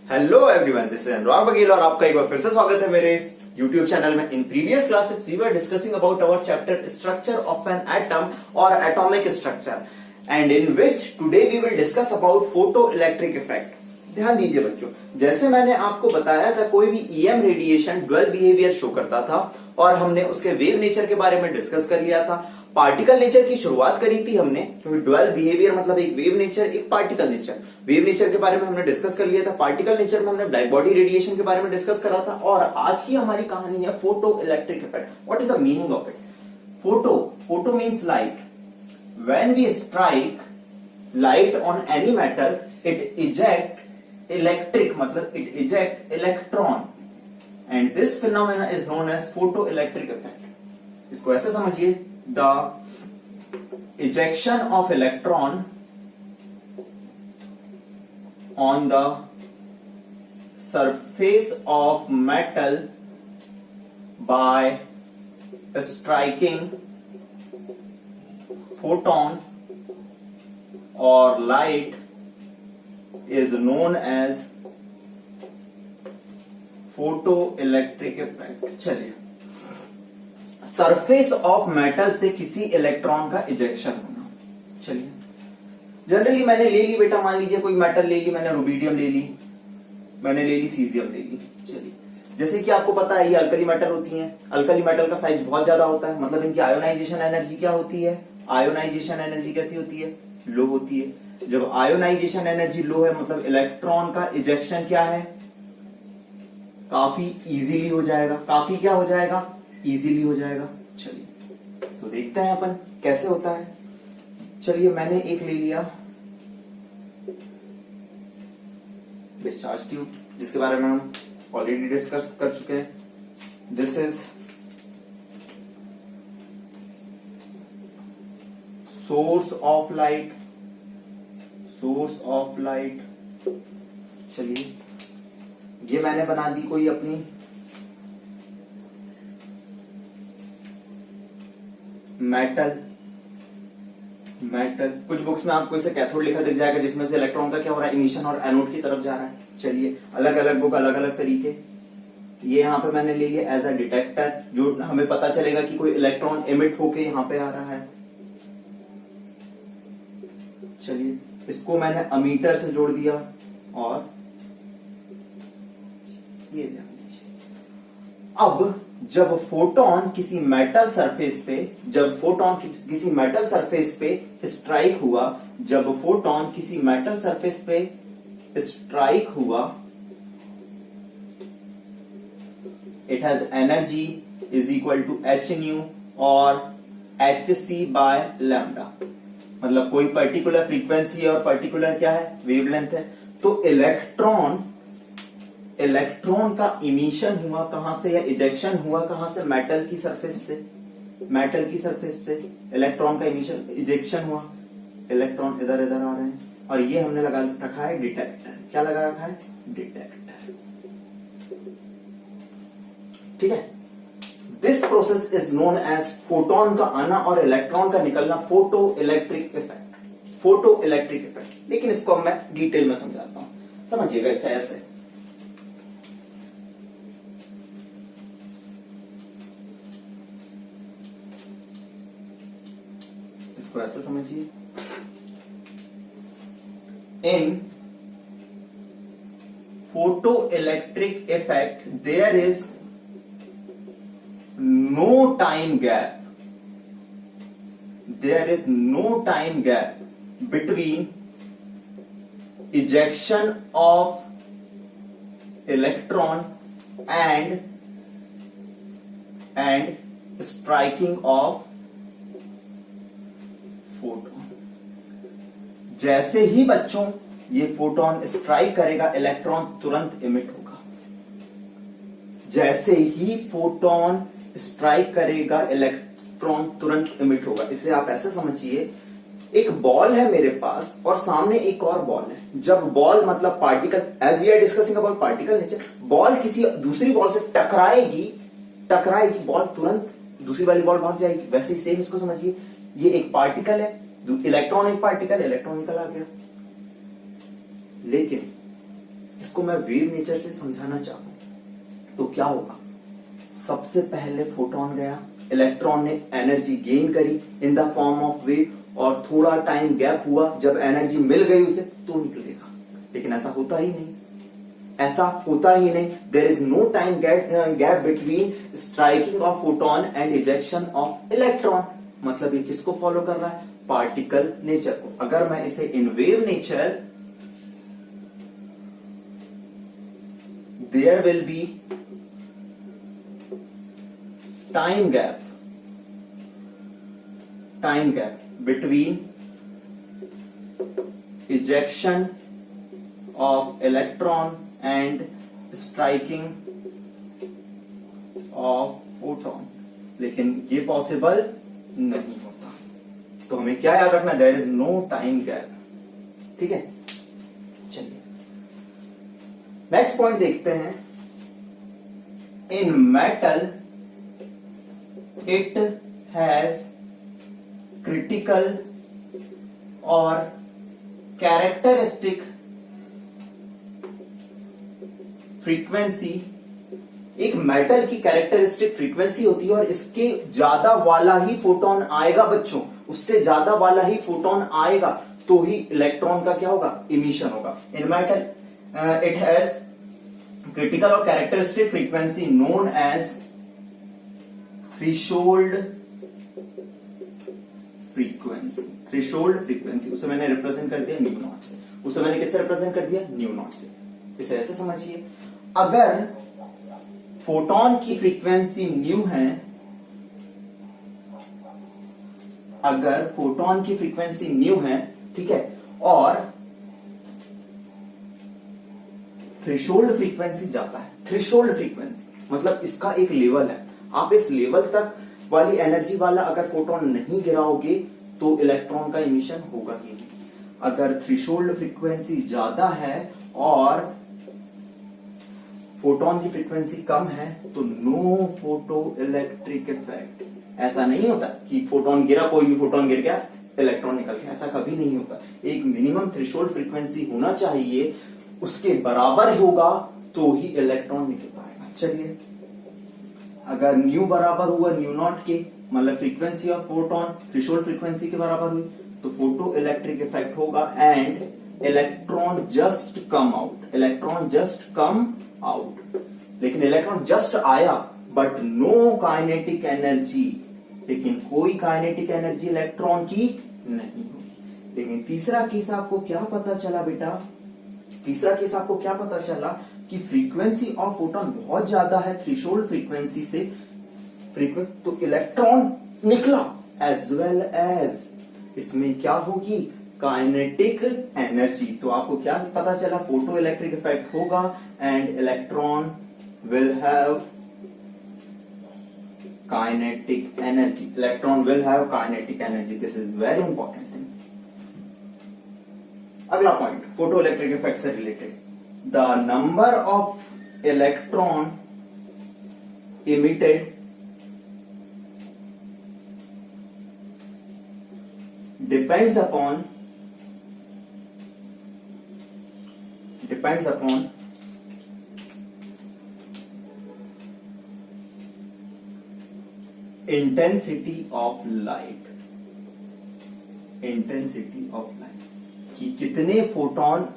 Hello everyone, this is अनुराग बघेल और आपका एक बार फिर से स्वागत है मेरे इस YouTube चैनल में। In previous classes we were discussing about our chapter structure of an atom और atomic structure, and in which today we will discuss about photo electric effect. ध्यान दीजिए बच्चों, जैसे मैंने आपको बताया था कोई भी EM radiation dual behaviour show करता था और हमने उसके वेव नेचर के बारे में डिस्कस कर लिया था। पार्टिकल नेचर की शुरुआत करी थी हमने, क्योंकि ड्वेल बिहेवियर मतलब एक वेव नेचर एक पार्टिकल नेचर। वेव नेचर के बारे में हमने डिस्कस कर लिया था, पार्टिकल नेचर में हमने ब्लैक बॉडी रेडिएशन के बारे में डिस्कस करा था। और आज की हमारी कहानी है photo electric effect. What is the meaning of it? Photo means light. When we strike light on any metal it eject electric, मतलब it eject electron, and this phenomena is known as photo electric effect. इसको ऐसे समझिए, the ejection of electron on the surface of metal by striking photon or light is known as photoelectric effect। चलिए, surface of metal से किसी electron का ejection होना। चलिए, generally मैंने ले ली बेटा, मान लीजिए कोई मेटल ले ली, मैंने रुबीडियम ले ली, मैंने ले ली सीजियम ले ली। चलिए, जैसे कि आपको पता है ये अल्कली मेटल होती हैं। अल्कली मेटल का साइज बहुत ज्यादा होता है, मतलब इनकी आयोनाइजेशन एनर्जी क्या होती है? आयोनाइजेशन एनर्जी कैसी होती है? लो होती है। जब आयोनाइजेशन एनर्जी लो है मतलब इलेक्ट्रॉन का इजेक्शन क्या है? काफी इजीली हो जाएगा। काफी क्या हो जाएगा? इजीली हो जाएगा। चलिए तो देखते हैं अपन कैसे होता है। चलिए, मैंने एक ले लिया डिस्चार्ज ट्यूब, जिसके बारे में हम ऑलरेडी डिस्कस कर चुके हैं। This is source of light, source of light. चलिए, ये मैंने बना दी कोई अपनी मेटल। कुछ बुक्स में आपको इसे कैथोड लिखा दिख जाएगा, जिसमें से इलेक्ट्रॉन का क्या हो रहा है? इमिशन और एनोड की तरफ जा रहा है। चलिए, अलग अलग बुक, अलग अलग तरीके। ये यहाँ पे मैंने ले लिया एज अ डिटेक्टर, जो हमें पता चलेगा कि कोई इलेक्ट्रॉन इमिट होके यहाँ पे आ रहा है। चलिए, इसको मैंने अमीटर से जोड़ दिया और ये ध्यान दीजिए। अब जब फोटोन किसी मेटल सरफेस पे, जब फोटोन किसी मेटल सरफेस पे स्ट्राइक हुआ, जब फोटोन किसी मेटल सरफेस पे स्ट्राइक हुआ, it has energy is equal to h nu और एच सी बाय लैम्डा। मतलब कोई पर्टिकुलर फ्रीक्वेंसी है और पर्टिकुलर क्या है? वेवलेंथ है। तो इलेक्ट्रॉन का इमिशन हुआ कहां से, या इजेक्शन हुआ कहां से? मेटल की सरफेस से। मेटल की सरफेस से इलेक्ट्रॉन का इमिशन, इजेक्शन हुआ। इलेक्ट्रॉन इधर इधर आ रहे हैं और ये हमने लगा रखा है डिटेक्टर। क्या लगा रखा है? डिटेक्टर। ठीक है। This process is known as photon का आना और इलेक्ट्रॉन का निकलना photo electric effect. Photo electric effect. लेकिन इसको मैं डिटेल में समझाता हूं, समझिएगा इसे ऐसे। इसको ऐसे समझिए, in photo electric effect there is no time gap, there is no time gap between ejection of electron and striking of photon। जैसे ही बच्चों ये फोटोन स्ट्राइक करेगा, इलेक्ट्रॉन तुरंत इमिट होगा। जैसे ही फोटोन स्ट्राइक करेगा, इलेक्ट्रॉन तुरंत इमिट होगा। इसे आप ऐसे समझिए, एक बॉल है मेरे पास और सामने एक और बॉल है। जब बॉल मतलब particle, as we are discussing about particle nature, ball किसी दूसरी बॉल से टकराएगी, बॉल तुरंत दूसरी वाली बॉल भाग जाएगी। वैसे ही सेम इसको समझिए, ये एक पार्टिकल है, इलेक्ट्रॉन एक पार्टिकल, इलेक्ट्रॉन निकल आ गया। लेकिन इसको मैं वेव नेचर से समझाना चाहूं तो क्या होगा, सबसे पहले फोटोन गया, इलेक्ट्रॉन ने एनर्जी गेन करी in the form of wave, और थोड़ा टाइम गैप हुआ, जब एनर्जी मिल गई उसे तो निकलेगा। लेकिन ऐसा होता ही नहीं, ऐसा होता ही नहीं। There is no time gap between striking of photon and ejection of electron. मतलब ये किसको फॉलो कर रहा है, पार्टिकल नेचर को। अगर मैं इसे in wave nature, there will be time gap between ejection of electron and striking of photon, लेकिन ये पॉसिबल नहीं होता। तो हमें क्या याद रखना, there is no time gap. ठीक है, चलिए नेक्स्ट पॉइंट देखते हैं। In metal it has critical और कैरेक्टरिस्टिक फ्रीक्वेंसी। एक मेटल की कैरेक्टरिस्टिक फ्रीक्वेंसी होती है और इसके ज्यादा वाला ही फोटोन आएगा बच्चों, उससे ज्यादा वाला ही फोटोन आएगा तो ही इलेक्ट्रॉन का क्या होगा, इमिशन होगा। In metal it has critical और characteristic frequency known as threshold frequency. उसे मैंने रिप्रेजेंट कर दिया न्यू नॉट से। उसे मैंने किससे रिप्रेजेंट कर दिया, न्यू नॉट से। इसे ऐसे समझिए, अगर फोटोन की फ्रीक्वेंसी न्यू है, अगर फोटोन की फ्रीक्वेंसी न्यू है, ठीक है, और थ्रेशोल्ड फ्रीक्वेंसी जाता है। थ्रेशोल्ड फ्रीक्वेंसी मतलब इसका एक लेवल है, आप इस लेवल तक वाली एनर्जी वाला अगर फोटोन नहीं गिराओगे तो इलेक्ट्रॉन का इमिशन होगा ही नहीं। अगर थ्रेशोल्ड फ्रीक्वेंसी ज्यादा है और फोटोन की फ्रीक्वेंसी कम है तो नो फोटो इलेक्ट्रिक इफेक्ट। ऐसा नहीं होता कि फोटोन गिरा, कोई भी फोटोन गिर गया इलेक्ट्रॉन निकल गया, ऐसा कभी नहीं होता। एक मिनिमम थ्रेशोल्ड फ्रीक्वेंसी होना चाहिए, उसके बराबर होगा तो ही इलेक्ट्रॉन निकल पाएगा। चलिए, अगर न्यू बराबर हुआ न्यू नॉट के, मतलब frequency of photon threshold frequency के बराबर हुई, तो फोटो इलेक्ट्रिक इफेक्ट होगा and electron just come out. Electron just come out, लेकिन इलेक्ट्रॉन जस्ट आया बट नो काइनेटिक एनर्जी, लेकिन कोई काइनेटिक एनर्जी इलेक्ट्रॉन की नहीं होगी। लेकिन तीसरा केस आपको क्या पता चला बेटा, तीसरा केस आपको क्या पता चला कि फ्रीक्वेंसी ऑफ फोटोन बहुत ज्यादा है थ्रेशोल्ड फ्रीक्वेंसी से, तो इलेक्ट्रॉन निकला एज वेल एज इसमें क्या होगी, काइनेटिक एनर्जी। तो आपको क्या पता चला, फोटो इलेक्ट्रिक इफेक्ट होगा and electron will have kinetic energy. Electron will have kinetic energy, this is very important thing. अगला पॉइंट फोटो इलेक्ट्रिक इफेक्ट से related, the number of electron emitted depends upon intensity of light। Intensity of light कि कितने photon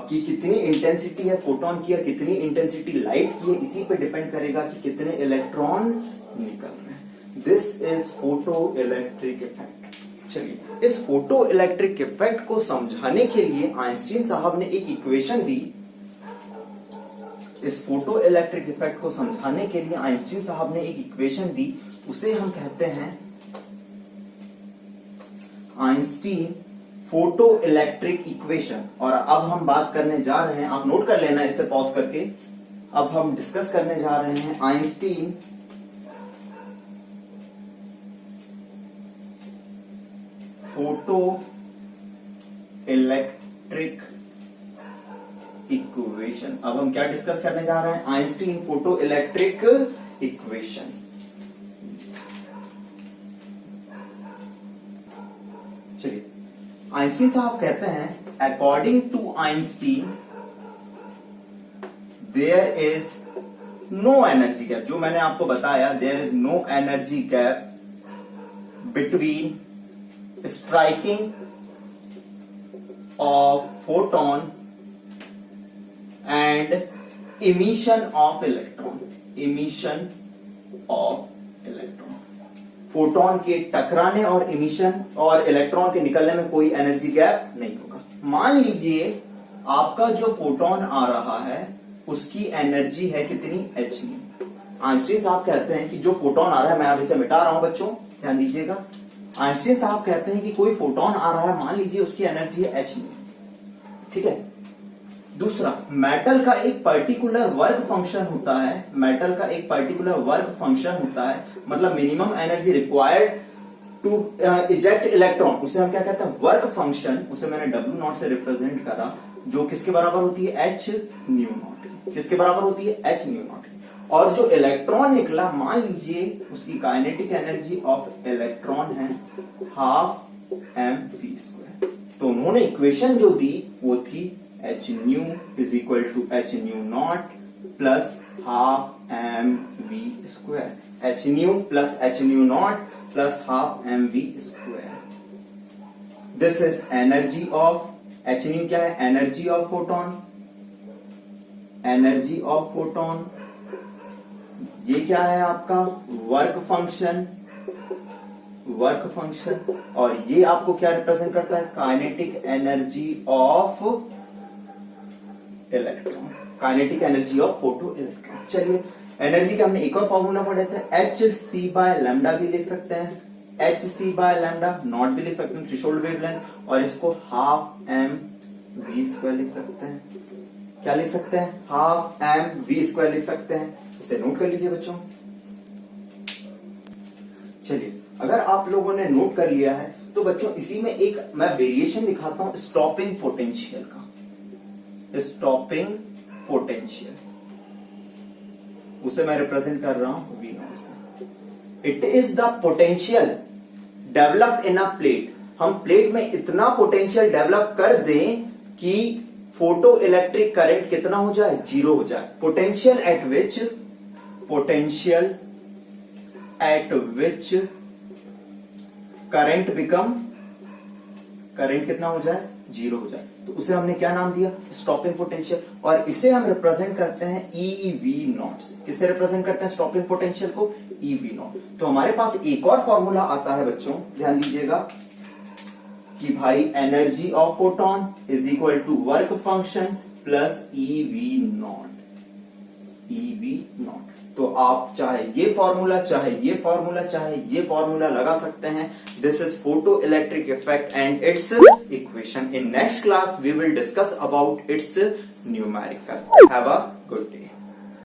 की कितनी intensity है photon की, या कितनी इंटेंसिटी लाइट की है, इसी पे डिपेंड करेगा कि कितने इलेक्ट्रॉन निकल रहे हैं। This is photo electric effect. चलिए, इस फोटो इलेक्ट्रिक इफेक्ट को समझाने के लिए आइंस्टीन साहब ने एक इक्वेशन दी। इस फोटो इलेक्ट्रिक इफेक्ट को समझाने के लिए आइंस्टीन साहब ने एक इक्वेशन दी, उसे हम कहते हैं आइंस्टीन फोटो इलेक्ट्रिक इक्वेशन। और अब हम बात करने जा रहे हैं, आप नोट कर लेना इसे पॉज करके, अब हम डिस्कस करने जा रहे हैं आइंस्टीन फोटो इलेक्ट्रिक इक्वेशन। अब हम क्या डिस्कस करने जा रहे हैं, आइंस्टीन फोटो इलेक्ट्रिक इक्वेशन। चलिए, आइंस्टीन साहब कहते हैं according to Einstein there is no energy gap, जो मैंने आपको बताया, there is no energy gap between striking of photon and emission of electron, emission of electron. Photon के टकराने और इमिशन और इलेक्ट्रॉन के निकलने में कोई एनर्जी गैप नहीं होगा। मान लीजिए आपका जो फोटोन आ रहा है उसकी एनर्जी है कितनी, h। आइंस्टीन साहब कहते हैं कि जो फोटोन आ रहा है, मैं अब इसे मिटा रहा हूं बच्चों, ध्यान दीजिएगा। आइंस्टीन साहब कहते हैं कि कोई फोटोन आ रहा है, मान लीजिए उसकी एनर्जी है h। ठीक है। दूसरा, मेटल का एक पर्टिकुलर वर्क फंक्शन होता है, मेटल का एक पर्टिकुलर वर्क फंक्शन होता है, मतलब minimum energy required to eject electron, उसे हम क्या कहते हैं, वर्क फंक्शन। उसे मैंने W नॉट से रिप्रेजेंट करा, जो किसके बराबर होती है, h न्यू नॉट। किसके बराबर होती है, h न्यू नॉट। और जो इलेक्ट्रॉन निकला, मान लीजिए उसकी काइनेटिक एनर्जी ऑफ इलेक्ट्रॉन है हाफ mv²। तो उन्होंने इक्वेशन जो दी वो थी h nu is equal to h nu not plus half mv²। h nu plus h nu not plus half mv²। This is energy of, h nu क्या है, energy of photon, energy of photon. ये क्या है आपका, work function, work function. और ये आपको क्या रिप्रेजेंट करता है, kinetic energy of electron, kinetic energy of photo electron. चलिए, एनर्जी का हमने एक और फॉर्मूला पढ़े थे, hc/λ भी लिख सकते हैं, hc/λ नॉट भी लिख सकते हैं, थ्रेशोल्ड वेवलेंथ, और इसको हाफ mv² लिख सकते हैं। क्या लिख सकते हैं, हाफ mv² लिख सकते हैं। इसे नोट कर लीजिए बच्चों। चलिए, अगर आप लोगों ने नोट कर लिया है तो बच्चों इसी में एक मैं वेरिएशन दिखाता हूं स्टॉपिंग पोटेंशियल का। स्टॉपिंग पोटेंशियल, उसे मैं रिप्रेजेंट कर रहा हूं V नॉट से। It is the potential developed in a plate. हम प्लेट में इतना पोटेंशियल डेवलप कर दें कि फोटो इलेक्ट्रिक करंट कितना हो जाए, 0 हो जाए। Potential at which, potential at which current become, current कितना हो जाए, 0 हो जाए। तो उसे हमने क्या नाम दिया, स्टॉपिंग पोटेंशियल। और इसे हम रिप्रेजेंट करते हैं EV नॉट से। किससे रिप्रेजेंट करते हैं स्टॉपिंग पोटेंशियल को, EV नॉट। तो हमारे पास एक और फॉर्मूला आता है बच्चों, ध्यान दीजिएगा कि भाई energy of photon is equal to work function plus EV not, EV not. तो आप चाहे ये फॉर्मूला, चाहे ये फॉर्मूला, चाहे ये फॉर्मूला लगा सकते हैं। This is photo electric effect and its equation. In next class we will discuss about its numerical. Have a good day.